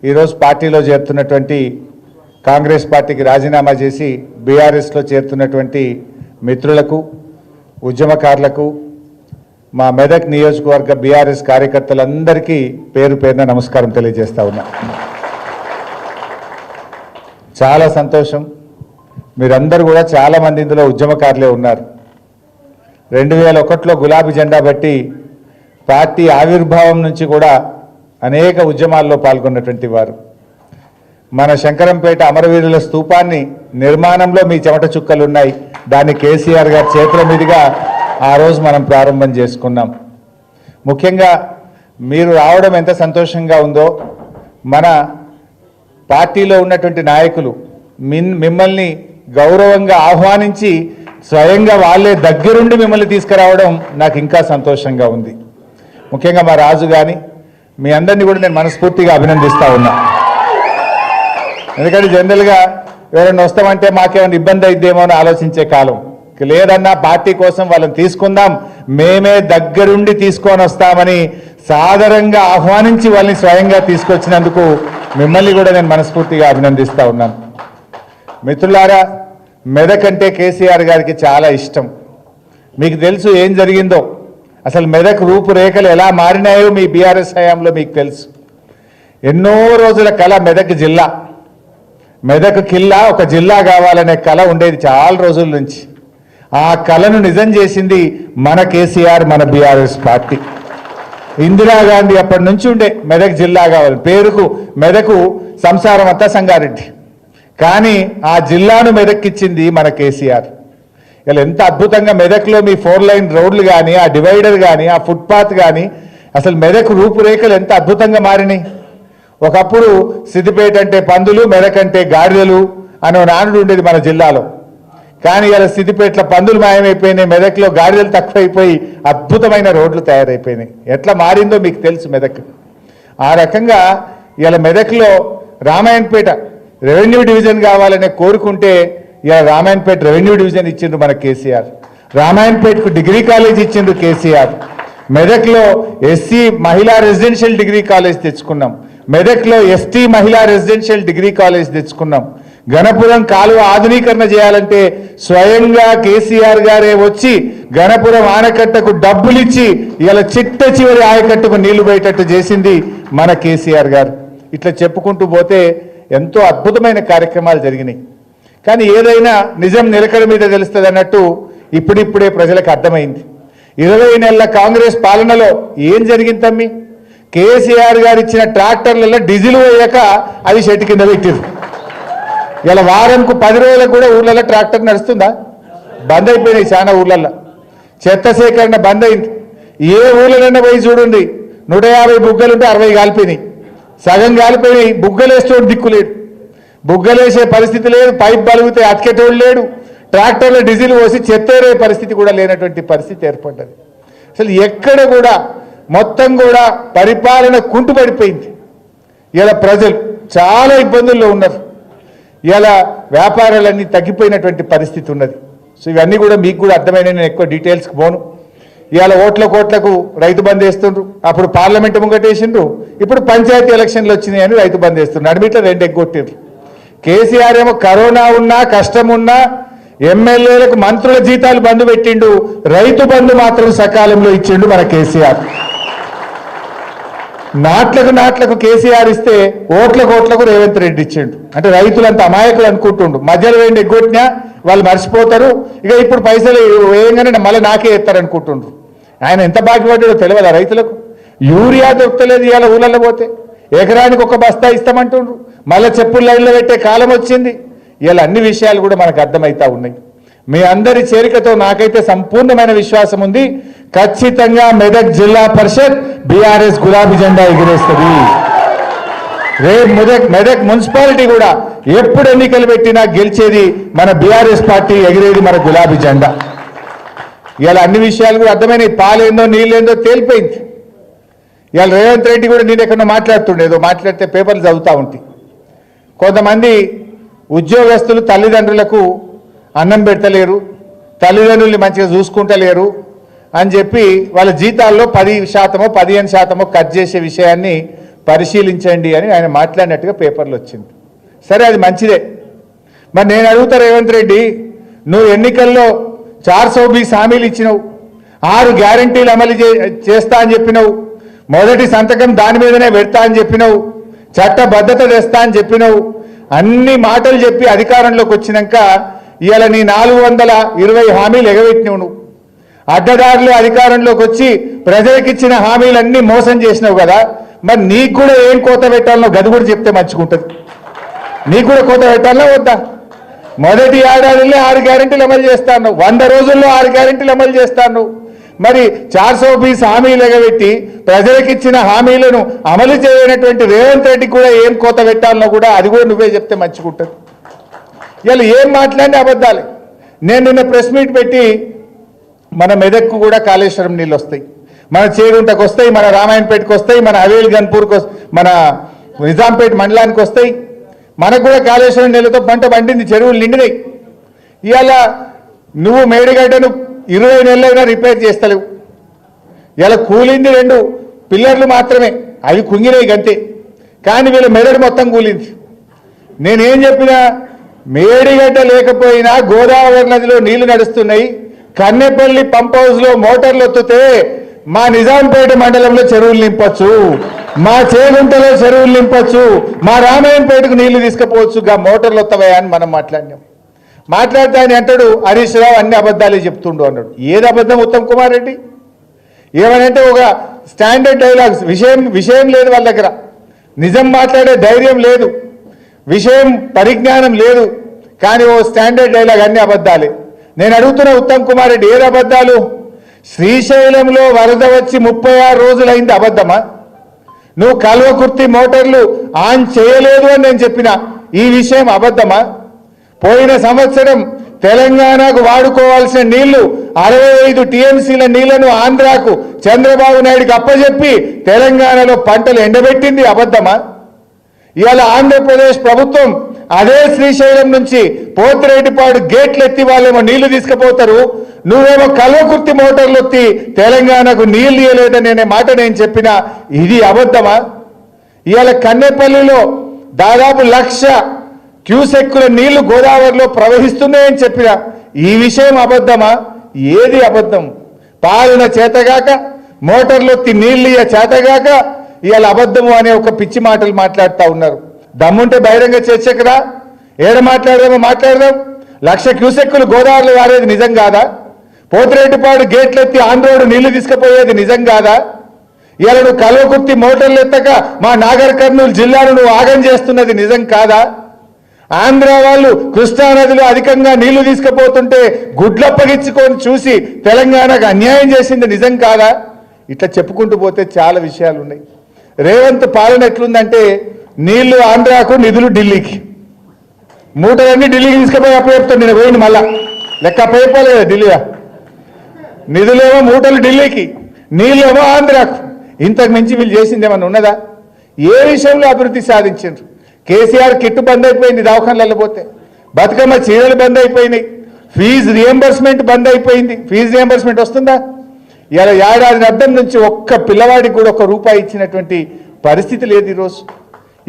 ఈరోజు పార్టీలో చేరుతున్నటువంటి కాంగ్రెస్ పార్టీకి రాజీనామా చేసి బీఆర్ఎస్లో చేరుతున్నటువంటి మిత్రులకు, ఉద్యమకారులకు, మా మెదక్ నియోజకవర్గ బీఆర్ఎస్ కార్యకర్తలందరికీ పేరు పేరున నమస్కారం తెలియజేస్తా ఉన్నా. చాలా సంతోషం. మీరందరూ కూడా చాలామంది ఇందులో ఉద్యమకారులే ఉన్నారు. 2001లో గులాబీ జెండా బట్టి పార్టీ ఆవిర్భావం నుంచి కూడా అనేక ఉద్యమాల్లో పాల్గొన్నటువంటి వారు. మన శంకరంపేట అమరవీరుల స్తూపాన్ని నిర్మాణంలో మీ చెమట చుక్కలు ఉన్నాయి. దాన్ని కేసీఆర్ గారి చేతుల మీదుగా ఆ రోజు మనం ప్రారంభం చేసుకున్నాం. ముఖ్యంగా మీరు రావడం ఎంత సంతోషంగా ఉందో, మన పార్టీలో ఉన్నటువంటి నాయకులు మిమ్మల్ని గౌరవంగా ఆహ్వానించి స్వయంగా వాళ్ళే దగ్గరుండి మిమ్మల్ని తీసుకురావడం నాకు ఇంకా సంతోషంగా ఉంది. ముఖ్యంగా మా రాజు కానీ మీ అందరినీ కూడా నేను మనస్ఫూర్తిగా అభినందిస్తూ ఉన్నా. ఎందుకంటే జనరల్గా ఎవరైనా వస్తామంటే మాకేమైనా ఇబ్బంది అయిద్దేమో అని ఆలోచించే కాలం లేదన్నా, పార్టీ కోసం వాళ్ళని తీసుకుందాం, మేమే దగ్గరుండి తీసుకొని వస్తామని సాదరంగా ఆహ్వానించి వాళ్ళని స్వయంగా తీసుకొచ్చినందుకు మిమ్మల్ని కూడా నేను మనస్ఫూర్తిగా అభినందిస్తూ ఉన్నాను. మిత్రులారా, మెదక్ అంటే కేసీఆర్ గారికి చాలా ఇష్టం. మీకు తెలుసు ఏం జరిగిందో, అసలు మెదక్ రూపురేఖలు ఎలా మారినాయో మీ బీఆర్ఎస్ హయాంలో మీకు తెలుసు. ఎన్నో రోజుల కళ మెదక్ జిల్లా, మెదక్ కిల్లా ఒక జిల్లా కావాలనే కళ ఉండేది చాలా రోజుల నుంచి. ఆ కళను నిజం చేసింది మన కేసీఆర్, మన బీఆర్ఎస్ పార్టీ. ఇందిరాగాంధీ అప్పటి నుంచి ఉండే మెదక్ జిల్లా కావాలి, పేరుకు మెదకు సంసారం అంతా సంగారెడ్డి, కానీ ఆ జిల్లాను మెదక్కిచ్చింది మన కేసీఆర్. ఇలా ఎంత అద్భుతంగా మెదక్లో మీ 4 లైన్ రోడ్లు కానీ, ఆ డివైడర్ కానీ, ఆ ఫుట్పాత్ కానీ, అసలు మెదక్ రూపురేఖలు ఎంత అద్భుతంగా మారినాయి. ఒకప్పుడు సిద్దిపేట అంటే పందులు, మెదక్ అంటే గాడిదలు అనే నానుడు ఉండేది మన జిల్లాలో. కానీ ఇలా సిద్దిపేటలో పందులు మాయమైపోయినాయి, మెదక్లో గాడిదలు తక్కువైపోయి అద్భుతమైన రోడ్లు తయారైపోయినాయి. ఎట్లా మారిందో మీకు తెలుసు మెదక్. ఆ రకంగా ఇలా మెదక్లో రామాయణపేట రెవెన్యూ డివిజన్ కావాలనే కోరుకుంటే ఇలా రామాయణపేట రెవెన్యూ డివిజన్ ఇచ్చిండ్రు మన కేసీఆర్. రామాయణపేటకు డిగ్రీ కాలేజ్ ఇచ్చిండ్రు కేసీఆర్. మెదక్లో ఎస్సీ మహిళా రెసిడెన్షియల్ డిగ్రీ కాలేజ్ తెచ్చుకున్నాం. మెదక్లో ఎస్టీ మహిళా రెసిడెన్షియల్ డిగ్రీ కాలేజ్ తెచ్చుకున్నాం. గణపురం కాలువ ఆధునీకరణ చేయాలంటే స్వయంగా కేసీఆర్ గారే వచ్చి గణపురం ఆనకట్టకు డబ్బులిచ్చి ఇలా చిట్ట చివరి ఆయకట్టుకు నీళ్లు పోయేటట్టు చేసింది మన కేసీఆర్ గారు. ఇట్లా చెప్పుకుంటూ పోతే ఎంతో అద్భుతమైన కార్యక్రమాలు జరిగినాయి. కానీ ఏదైనా నిజం నిలకడ మీద తెలుస్తుంది అన్నట్టు ఇప్పుడిప్పుడే ప్రజలకు అర్థమైంది. 20 నెలల కాంగ్రెస్ పాలనలో ఏం జరిగింది తమ్మి? కేసీఆర్ గారు ఇచ్చిన ట్రాక్టర్లలో డీజిల్ పోయాక అది షెట్ కింద పెట్టిరు. ఇలా వారంకు 10 రోజులకు కూడా ఊర్లలో ట్రాక్టర్ నడుస్తుందా? బంద్ అయిపోయినాయి చాలా ఊర్లలో. చెత్త సేకరణ బంద్ అయింది. ఏ ఊర్లనైనా పోయి చూడండి, 150 బుగ్గలుంటే 60 కాలిపోయినాయి, సగం కాలిపోయినాయి. బుగ్గలేసేటోడు దిక్కులేడు, బుగ్గలేసే పరిస్థితి లేదు, పైప్ బలిగితే అతికేటోడు లేడు, ట్రాక్టర్లో డీజిల్ పోసి చెత్తేరే పరిస్థితి కూడా లేనటువంటి పరిస్థితి ఏర్పడ్డది. అసలు ఎక్కడ కూడా మొత్తం కూడా పరిపాలన కుంటుపడిపోయింది. ఇలా ప్రజలు చాలా ఇబ్బందుల్లో ఉన్నారు. ఇలా వ్యాపారాలన్నీ తగ్గిపోయినటువంటి పరిస్థితి ఉన్నది. సో ఇవన్నీ కూడా మీకు కూడా అర్థమైన, నేను ఎక్కువ డీటెయిల్స్కి పోను. ఇవాళ ఓట్లకు రైతు బంద్ వేస్తుండ్రు, అప్పుడు పార్లమెంట్ ముంగటేసిండ్రు, ఇప్పుడు పంచాయతీ ఎలక్షన్లు వచ్చినాయని రైతు బంద్ వేస్తుండ్రు. అడిమిట్లో 2 ఎగ్గొట్టిండ్రు. కేసీఆర్ ఏమో కరోనా ఉన్నా కష్టం ఉన్నా ఎమ్మెల్యేలకు మంత్రుల జీతాలు బంద్ పెట్టిండు, రైతు బంధు మాత్రం సకాలంలో ఇచ్చిండు మన కేసీఆర్. నాట్లకు కేసీఆర్ ఇస్తే ఓట్లకు రేవంత్ రెడ్డి ఇచ్చిండు. అంటే రైతులంతా అమాయకులు అనుకుంటుండు, మధ్యలో 2 ఎగ్గొట్టినా వాళ్ళు మర్చిపోతారు, ఇక ఇప్పుడు పైసలు వేయంగానే మళ్ళీ నాకే ఎత్తారు అనుకుంటుండ్రు. ఆయన ఎంత బాగుపడ్డాడో తెలియదా రైతులకు? యూరియా దొరకలేదు ఇవాళ ఊళ్ళల్లో పోతే, ఎకరానికి 1 బస్తా ఇస్తామంటుండ్రు, మళ్ళీ చెప్పులు లైన్లో పెట్టే కాలం వచ్చింది. ఇలా అన్ని విషయాలు కూడా మనకు అర్థమవుతా ఉన్నాయి. మీ అందరి చేరికతో నాకైతే సంపూర్ణమైన విశ్వాసం ఉంది, ఖచ్చితంగా మెదక్ జిల్లా పరిషత్ బీఆర్ఎస్ గులాబీ జెండా ఎగిరేస్తుంది. రేపు మెదక్ మున్సిపాలిటీ కూడా ఎప్పుడు ఎన్నికలు పెట్టినా గెలిచేది మన బీఆర్ఎస్ పార్టీ, ఎగిరేది మన గులాబీ జెండా. ఇలా అన్ని విషయాలు కూడా అర్థమైనాయి. పాలేందో నీళ్ళేందో తేలిపోయింది. ఇవాళ రేవంత్ రెడ్డి కూడా నేను ఎక్కడో మాట్లాడుతుండేదో, మాట్లాడితే పేపర్లు చదువుతూ ఉంటాయి. కొంతమంది ఉద్యోగస్తులు తల్లిదండ్రులకు అన్నం పెడతలేరు, తల్లిదండ్రుల్ని మంచిగా చూసుకుంటలేరు అని చెప్పి వాళ్ళ జీతాల్లో 10% 15% కట్ చేసే విషయాన్ని పరిశీలించండి అని ఆయన మాట్లాడినట్టుగా పేపర్లు వచ్చింది. సరే, అది మంచిదే. మరి నేను అడుగుతా రేవంత్ రెడ్డి, నువ్వు ఎన్నికల్లో 420 హామీలు ఇచ్చినావు, 6 గ్యారంటీలు అమలు చేస్తా అని చెప్పినావు, మొదటి సంతకం దాని మీదనే పెడతా అని చెప్పినావు, చట్టబద్ధత తెస్తా అని చెప్పినావు, అన్ని మాటలు చెప్పి అధికారంలోకి వచ్చినాక ఇవాళ నీ 420 హామీలు ఎగబెట్టినావు. నువ్వు అడ్డదారులు అధికారంలోకి వచ్చి ప్రజలకిచ్చిన హామీలన్నీ మోసం చేసినావు కదా. మరి నీకు కూడా ఏం కోత పెట్టాలనో గది కూడా చెప్తే మంచిగుంటుంది. నీకు కూడా కోత పెట్టాలనా వద్దా? మొదటి ఏడాదిలో 6 గ్యారెంటీలు అమలు చేస్తాను, 100 రోజుల్లో 6 గ్యారెంటీలు అమలు చేస్తాను. మరి 420 హామీలు ఎగబెట్టి ప్రజలకిచ్చిన హామీలను అమలు చేయనటువంటి రేవంత్ రెడ్డి కూడా ఏం కోత పెట్టాలనో కూడా అది కూడా నువ్వే చెప్తే మంచిగుంటుంది. ఇలా ఏం మాట్లాడిన అబద్ధాలే. నేను నిన్న ప్రెస్ మీట్ పెట్టి మన మెదక్కు కూడా కాళేశ్వరం నీళ్ళు వస్తాయి, మన చేగుంటకు వస్తాయి, మన రామాయణపేటకు వస్తాయి, మన హవేలి గన్పూర్కి మన నిజాంపేట మండలానికి వస్తాయి. మనకు కూడా కాళేశ్వరం నీళ్ళతో పంట పండింది, చెరువులు నిండినాయి. ఇవాళ నువ్వు మేడిగడ్డను 20 నెలలైనా రిపేర్ చేస్తలేవు. ఇలా కూలింది 2 పిల్లర్లు మాత్రమే, అవి కుంగినాయి గంతే. కానీ వీళ్ళ మెదడు మొత్తం కూలింది. నేనేం చెప్పినా, మేడిగడ్డ లేకపోయినా గోదావరి నదిలో నీళ్లు నడుస్తున్నాయి, కన్నెపల్లి పంప్ హౌస్లో మోటార్లు ఒత్తితే మా నిజాంపేట మండలంలో చెరువులు నింపొచ్చు, మా చేగుంటలో చెరువులు నింపొచ్చు, మా రామాయణపేటకు నీళ్లు తీసుకుపోవచ్చు, గా మోటార్లు వస్తావా అని మనం మాట్లాడినాం. మాట్లాడితే ఆయన అంటాడు, హరీష్ రావు అన్ని అబద్ధాలే చెప్తుండు అన్నాడు. ఏది అబద్ధం ఉత్తమ్ కుమార్ రెడ్డి? ఏమనంటే ఒక స్టాండర్డ్ డైలాగ్స్, విషయం లేదు వాళ్ళ దగ్గర, నిజం మాట్లాడే ధైర్యం లేదు, విషయం పరిజ్ఞానం లేదు, కానీ ఓ స్టాండర్డ్ డైలాగ్ అన్ని అబద్ధాలే. నేను అడుగుతున్న ఉత్తమ్ కుమార్ రెడ్డి, ఏది అబద్ధాలు? శ్రీశైలంలో వరద వచ్చి 36 రోజులైంది, అబద్ధమా? నువ్వు కల్వకుర్తి మోటార్లు ఆన్ చేయలేదు అని నేను చెప్పిన ఈ విషయం అబద్ధమా? పోయిన సంవత్సరం తెలంగాణకు వాడుకోవాల్సిన నీళ్లు 65 టీఎంసీల నీళ్లను ఆంధ్రాకు చంద్రబాబు నాయుడుకి అప్పచెప్పి తెలంగాణలో పంటలు ఎండబెట్టింది, అబద్ధమా? ఇవాళ ఆంధ్రప్రదేశ్ ప్రభుత్వం అదే శ్రీశైలం నుంచి పోతిరెడ్డిపాడు గేట్లు ఎత్తి వాళ్ళేమో నీళ్లు తీసుకుపోతారు, నువ్వేమో కల్వకుర్తి మోటార్లు ఎత్తి తెలంగాణకు నీళ్లు ఇవ్వలేదని అనే మాట నేను చెప్పినా ఇది అబద్ధమా? ఇవాళ కన్నెపల్లిలో దాదాపు 1,00,000 క్యూసెక్కుల నీళ్లు గోదావరిలో ప్రవహిస్తున్నాయని చెప్పిన ఈ విషయం అబద్ధమా? ఏది అబద్ధం? పాలన చేతగాక, మోటార్లు ఎత్తి నీళ్లు చేతగాక ఇవాళ అబద్ధము అనే ఒక పిచ్చి మాటలు మాట్లాడుతూ ఉన్నారు. దమ్ముంటే బహిరంగ చర్చకురా, ఏడ మాట్లాడదామో మాట్లాడదాం. 1,00,000 క్యూసెక్కులు గోదావరిలో వారేది నిజం కాదా? పోతిరెడ్డిపాడు గేట్లు ఎత్తి ఆంధ్రోడు నీళ్లు తీసుకుపోయేది నిజం కాదా? ఇవాళ నువ్వు కల్వకుర్తి మోటార్లు ఎత్తక మా నాగర్ కర్నూలు జిల్లాను నువ్వు ఆగం చేస్తున్నది నిజం కాదా? ఆంధ్ర వాళ్ళు కృష్ణానదిలో అధికంగా నీళ్లు తీసుకుపోతుంటే గుడ్లప్పగించుకొని చూసి తెలంగాణకు అన్యాయం చేసింది నిజం కాదా? ఇట్లా చెప్పుకుంటూ పోతే చాలా విషయాలు ఉన్నాయి. రేవంత్ పాలన ఎట్లుందంటే, నీళ్లు ఆంధ్రాకు, నిధులు ఢిల్లీకి, మూటలన్నీ ఢిల్లీకి తీసుకుపోయి అప్పచెప్తాను. నేను పోయింది మళ్ళా లెక్క అప్పచెప్పాలి ఢిల్లీగా. నిధులేమో మూటలు ఢిల్లీకి, నీళ్ళేమో ఆంధ్రాకు. ఇంతకు మించి వీళ్ళు చేసింది ఏమన్నా ఉన్నదా? ఏ విషయంలో అభివృద్ధి సాధించారు? కేసీఆర్ కిట్టు బంద్ అయిపోయింది, దవాఖానలలో పోతే బతుకమ్మ చీరలు బంద్ అయిపోయినాయి, ఫీజు రియంబర్స్మెంట్ బంద్ అయిపోయింది. ఫీజు రియంబర్స్మెంట్ వస్తుందా? ఇలా ఏడాది అర్థం నుంచి ఒక్క పిల్లవాడికి కూడా ₹1 ఇచ్చినటువంటి పరిస్థితి లేదు ఈరోజు.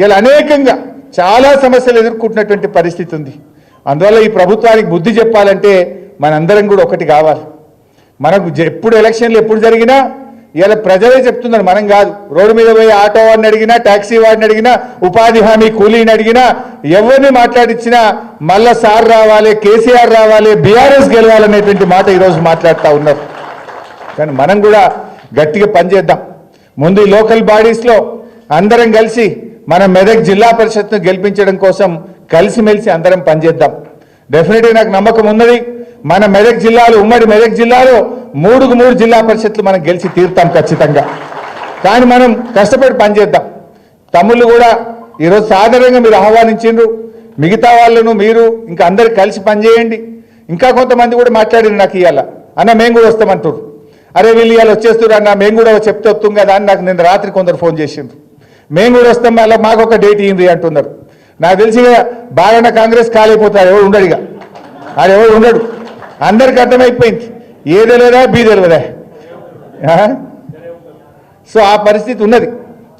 ఇలా అనేకంగా చాలా సమస్యలు ఎదుర్కొంటున్నటువంటి పరిస్థితి ఉంది. అందువల్ల ఈ ప్రభుత్వానికి బుద్ధి చెప్పాలంటే మనందరం కూడా ఒకటి కావాలి. మనకు ఎప్పుడు ఎలక్షన్లు ఎప్పుడు జరిగినా ఇలా ప్రజలే చెప్తున్నారు, మనం కాదు. రోడ్డు మీద పోయి ఆటో వాడిని అడిగినా, ట్యాక్సీ వాడిని అడిగినా, ఉపాధి హామీ కూలీని అడిగినా, ఎవరిని మాట్లాడించినా మళ్ళా సార్ రావాలి, కేసీఆర్ రావాలి, బీఆర్ఎస్ గెలవాలనేటువంటి మాట ఈరోజు మాట్లాడుతూ ఉన్నారు. కానీ మనం కూడా గట్టిగా పనిచేద్దాం. ముందు ఈ లోకల్ బాడీస్లో అందరం కలిసి మన మెదక్ జిల్లా పరిషత్ను గెలిపించడం కోసం కలిసిమెలిసి అందరం పనిచేద్దాం. డెఫినెట్గా నాకు నమ్మకం ఉన్నది, మన మెదక్ జిల్లాలో, ఉమ్మడి మెదక్ జిల్లాలో 3 జిల్లా పరిషత్లు మనం గెలిచి తీరుతాం ఖచ్చితంగా. కానీ మనం కష్టపడి పనిచేద్దాం. తమ్ముళ్ళు కూడా ఈరోజు సాధారణంగా మీరు ఆహ్వానించిండ్రు, మిగతా వాళ్ళను మీరు ఇంకా అందరు కలిసి పనిచేయండి. ఇంకా కొంతమంది కూడా మాట్లాడింది నాకు ఇవాళ, అన్న మేము కూడా వస్తామంటారు. అరే వీళ్ళు ఇవాళ వచ్చేస్తారు అన్న, మేము కూడా చెప్తే వస్తాం కదా అని నాకు నిన్న రాత్రి కొందరు ఫోన్ చేసిండ్రు. మేము కూడా వస్తాం, అలా మాకు ఒక డేట్ ఇవ్వండి అంటున్నారు. నాకు తెలిసి బాగా కాంగ్రెస్ కాలిపోతారు, ఎవరు ఉండడు, ఇక అది ఎవరు ఉండడు. అందరికి అర్థమైపోయింది, ఏది లేదా బీ తెలియదా. సో ఆ పరిస్థితి ఉన్నది.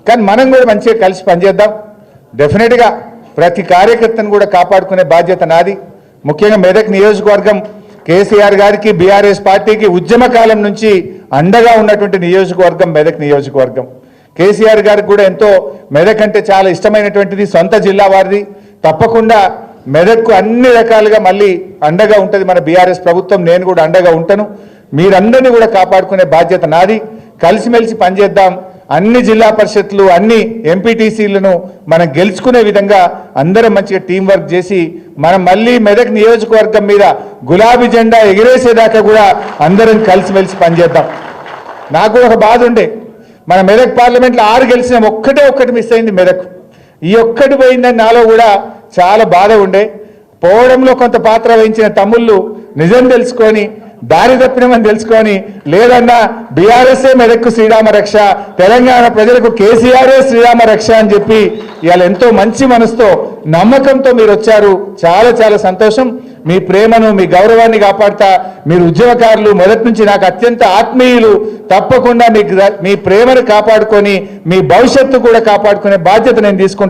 కానీ మనం కూడా మంచిగా కలిసి పనిచేద్దాం. డెఫినెట్గా ప్రతి కార్యకర్తను కూడా కాపాడుకునే బాధ్యత నాది. ముఖ్యంగా మెదక్ నియోజకవర్గం కేసీఆర్ గారికి బీఆర్ఎస్ పార్టీకి ఉద్యమ కాలం నుంచి అండగా ఉన్నటువంటి నియోజకవర్గం మెదక్ నియోజకవర్గం. కేసీఆర్ గారికి కూడా ఎంతో మెదక్ అంటే చాలా ఇష్టమైనటువంటిది, సొంత జిల్లా వారిది. తప్పకుండా మెదక్కు అన్ని రకాలుగా మళ్ళీ అండగా ఉంటుంది మన బీఆర్ఎస్ ప్రభుత్వం. నేను కూడా అండగా ఉంటాను. మీరందరినీ కూడా కాపాడుకునే బాధ్యత నాది. కలిసిమెలిసి పనిచేద్దాం. అన్ని జిల్లా పరిషత్లు, అన్ని ఎంపీటీసీలను మనం గెలుచుకునే విధంగా అందరం మంచిగా టీం వర్క్ చేసి మనం మళ్ళీ మెదక్ నియోజకవర్గం మీద గులాబీ జెండా ఎగిరేసేదాకా కూడా అందరం కలిసిమెలిసి పనిచేద్దాం. నాకు ఒక బాధ ఉండే, మన మెదక్ పార్లమెంట్లో 6 గెలిచినాం, ఒక్కటి మిస్ అయింది మెదక్. ఈ ఒక్కటి పోయిందని నాలో కూడా చాలా బాధ ఉండే. పోవడంలో కొంత పాత్ర వహించిన తమ్ముళ్ళు నిజం తెలుసుకొని దారి తప్పినమని తెలుసుకొని, లేదన్నా బీఆర్ఎస్ఏ మెదక్కు శ్రీరామ రక్ష, తెలంగాణ ప్రజలకు కేసీఆర్ఏ శ్రీరామ రక్ష అని చెప్పి ఇవాళ ఎంతో మంచి మనసుతో నమ్మకంతో మీరు వచ్చారు. చాలా చాలా సంతోషం. మీ ప్రేమను, మీ గౌరవాన్ని కాపాడుతా. మీరు ఉద్యమకారులు, మొదటి నుంచి నాకు అత్యంత ఆత్మీయులు. తప్పకుండా మీ ప్రేమను కాపాడుకొని మీ భవిష్యత్తు కూడా కాపాడుకునే బాధ్యత నేను తీసుకుంటాను.